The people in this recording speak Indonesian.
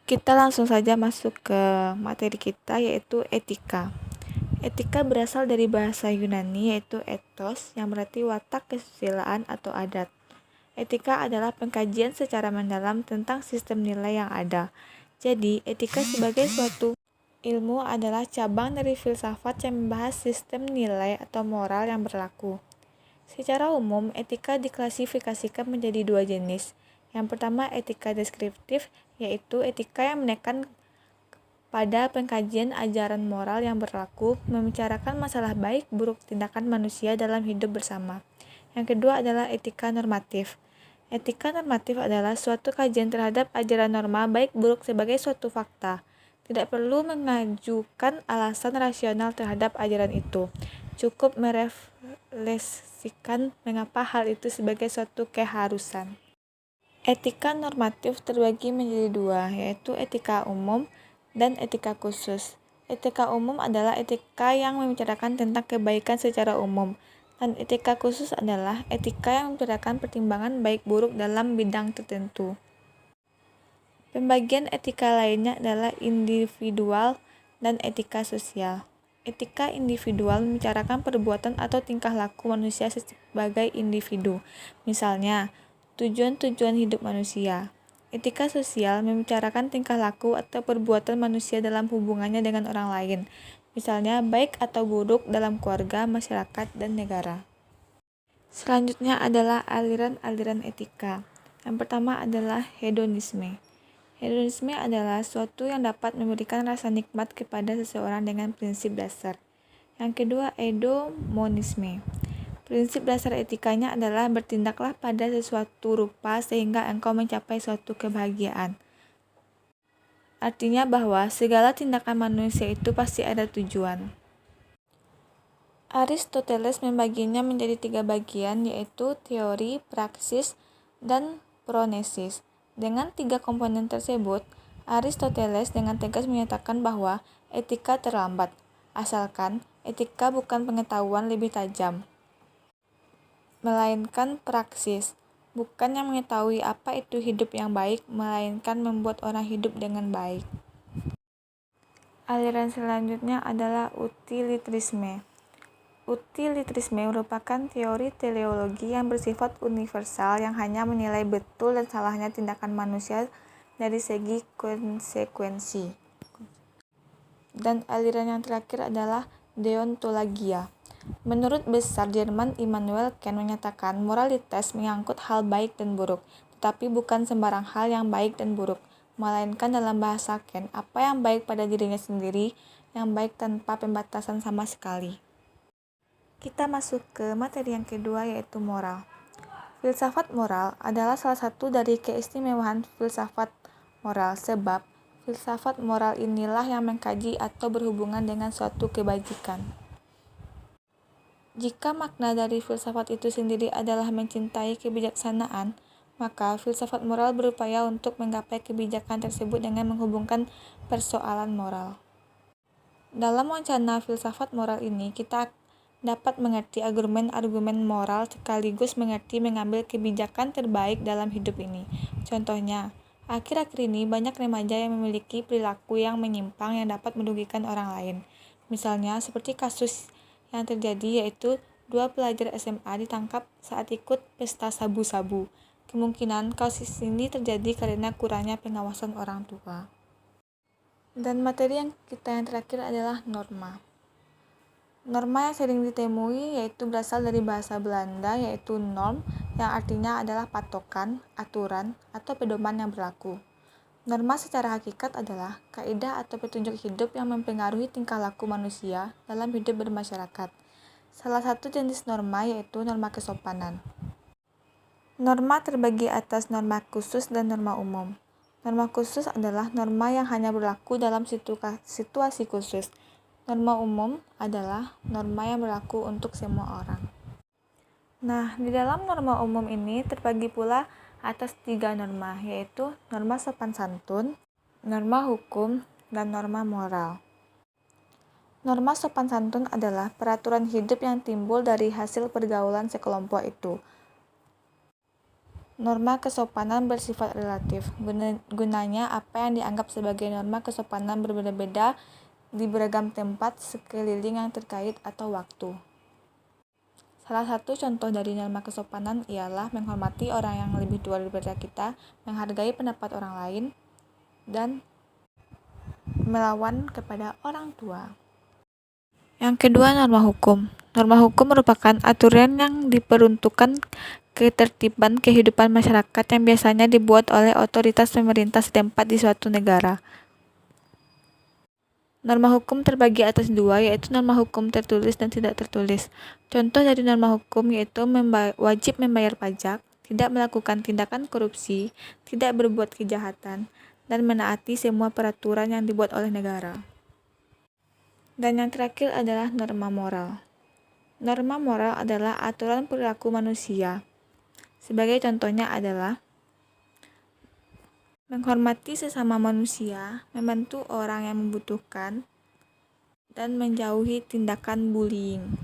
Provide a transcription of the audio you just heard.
Kita langsung saja masuk ke materi kita, yaitu etika. Etika berasal dari bahasa Yunani, yaitu ethos, yang berarti watak kesusilaan atau adat. Etika adalah pengkajian secara mendalam tentang sistem nilai yang ada. Jadi, etika sebagai suatu ilmu adalah cabang dari filsafat yang membahas sistem nilai atau moral yang berlaku. Secara umum, etika diklasifikasikan menjadi dua jenis. Yang pertama, etika deskriptif, yaitu etika yang menekan pada pengkajian ajaran moral yang berlaku, membicarakan masalah baik buruk tindakan manusia dalam hidup bersama. Yang kedua adalah etika normatif. Etika normatif adalah suatu kajian terhadap ajaran norma baik buruk sebagai suatu fakta. Tidak perlu mengajukan alasan rasional terhadap ajaran itu. Cukup merefleksikan mengapa hal itu sebagai suatu keharusan. Etika normatif terbagi menjadi dua, yaitu etika umum dan etika khusus. Etika umum adalah etika yang membicarakan tentang kebaikan secara umum, dan etika khusus adalah etika yang membicarakan pertimbangan baik buruk dalam bidang tertentu. Pembagian etika lainnya adalah individual dan etika sosial. Etika individual membicarakan perbuatan atau tingkah laku manusia sebagai individu, misalnya tujuan-tujuan hidup manusia. Etika sosial membicarakan tingkah laku atau perbuatan manusia dalam hubungannya dengan orang lain, misalnya baik atau buruk dalam keluarga, masyarakat, dan negara. Selanjutnya adalah aliran-aliran etika. Yang pertama adalah hedonisme. Hedonisme adalah suatu yang dapat memberikan rasa nikmat kepada seseorang dengan prinsip dasar. Yang kedua, eudaimonisme. Prinsip dasar etikanya adalah bertindaklah pada sesuatu rupa sehingga engkau mencapai suatu kebahagiaan. Artinya bahwa segala tindakan manusia itu pasti ada tujuan. Aristoteles membaginya menjadi 3 bagian, yaitu teori, praksis, dan pronesis. Dengan 3 komponen tersebut, Aristoteles dengan tegas menyatakan bahwa etika terlambat, asalkan etika bukan pengetahuan lebih tajam, melainkan praksis, bukan yang mengetahui apa itu hidup yang baik, melainkan membuat orang hidup dengan baik. Aliran selanjutnya adalah utilitarisme. Utilitarisme merupakan teori teleologi yang bersifat universal yang hanya menilai betul dan salahnya tindakan manusia dari segi konsekuensi. Dan aliran yang terakhir adalah deontologia. Menurut besar Jerman Immanuel Kant menyatakan moralitas menyangkut hal baik dan buruk, tetapi bukan sembarang hal yang baik dan buruk, melainkan dalam bahasa Kant apa yang baik pada dirinya sendiri, yang baik tanpa pembatasan sama sekali. Kita masuk ke materi yang kedua, yaitu moral. Filsafat moral adalah salah satu dari keistimewaan filsafat moral, sebab filsafat moral inilah yang mengkaji atau berhubungan dengan suatu kebajikan. Jika makna dari filsafat itu sendiri adalah mencintai kebijaksanaan, maka filsafat moral berupaya untuk menggapai kebijakan tersebut dengan menghubungkan persoalan moral. Dalam wacana filsafat moral ini, kita dapat mengerti argumen-argumen moral sekaligus mengerti mengambil kebijakan terbaik dalam hidup ini. Contohnya, akhir-akhir ini banyak remaja yang memiliki perilaku yang menyimpang yang dapat merugikan orang lain. Misalnya, seperti kasus yang terjadi, yaitu 2 pelajar SMA ditangkap saat ikut pesta sabu-sabu. Kemungkinan kasus ini terjadi karena kurangnya pengawasan orang tua. Dan materi yang terakhir adalah norma. Norma yang sering ditemui yaitu berasal dari bahasa Belanda, yaitu norm, yang artinya adalah patokan, aturan, atau pedoman yang berlaku. Norma secara hakikat adalah kaidah atau petunjuk hidup yang mempengaruhi tingkah laku manusia dalam hidup bermasyarakat. Salah satu jenis norma yaitu norma kesopanan. Norma terbagi atas norma khusus dan norma umum. Norma khusus adalah norma yang hanya berlaku dalam situasi khusus. Norma umum adalah norma yang berlaku untuk semua orang. Nah, di dalam norma umum ini terbagi pula atas 3 norma, yaitu norma sopan santun, norma hukum, dan norma moral. Norma sopan santun adalah peraturan hidup yang timbul dari hasil pergaulan sekelompok itu. Norma kesopanan bersifat relatif. Gunanya apa yang dianggap sebagai norma kesopanan berbeda-beda di beragam tempat sekeliling yang terkait atau waktu. Salah satu contoh dari norma kesopanan ialah menghormati orang yang lebih tua daripada kita, menghargai pendapat orang lain, dan melawan kepada orang tua. Yang kedua, norma hukum. Norma hukum merupakan aturan yang diperuntukkan ketertiban kehidupan masyarakat yang biasanya dibuat oleh otoritas pemerintah setempat di suatu negara. Norma hukum terbagi atas dua, yaitu norma hukum tertulis dan tidak tertulis. Contoh dari norma hukum yaitu wajib membayar pajak, tidak melakukan tindakan korupsi, tidak berbuat kejahatan, dan menaati semua peraturan yang dibuat oleh negara. Dan yang terakhir adalah norma moral. Norma moral adalah aturan perilaku manusia. Sebagai contohnya adalah menghormati sesama manusia, membantu orang yang membutuhkan, dan menjauhi tindakan bullying.